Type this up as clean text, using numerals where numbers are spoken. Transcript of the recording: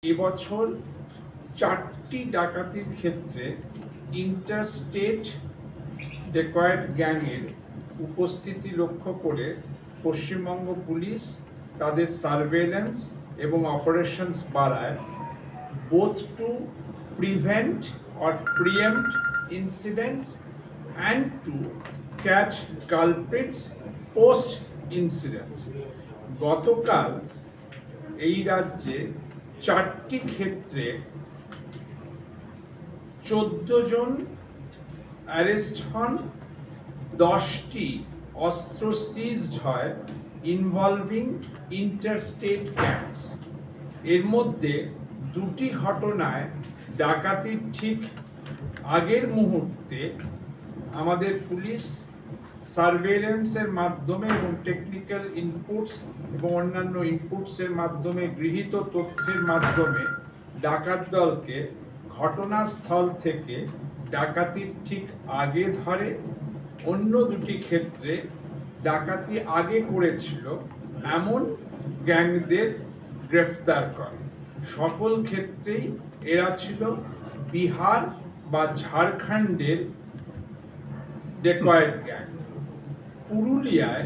এবছর 4টি ডাকাতির ক্ষেত্রে ইন্টারস্টেট ডেকয়েট গ্যাংয়ের উপস্থিতি লক্ষ্য করে পশ্চিমবঙ্গ পুলিশ তাদের সার্ভেলেন্স এবং অপারেশনস বাড়ায়, both to prevent or preempt incidents and to catch culprits post incidents. গতকাল এই রাজ্যে 4টি ক্ষেত্রে 14 জন অ্যারেস্ট হন, 10টি অস্ত্র সিজড হয় ইনভলভিং ইন্টারস্টেট গ্যাংস। এর মধ্যে 2টি ঘটনায় ডাকাতির ঠিক আগের মুহূর্তে আমাদের পুলিশ সার্ভেলেন্সের মাধ্যমে এবং টেকনিক্যাল ইনপুটস এবং অন্যান্য ইনপুটসের মাধ্যমে গৃহীত তথ্যের মাধ্যমে ডাকাত দলকে ঘটনাস্থল থেকে ডাকাতির ঠিক আগে ধরে। অন্য 2টি ক্ষেত্রে ডাকাতি আগে করেছিল এমন গ্যাংদের গ্রেফতার করে। সকল ক্ষেত্রেই এরা ছিল বিহার বা ঝাড়খণ্ডের ডেকয়েট গ্যাং। পুরুলিয়ায়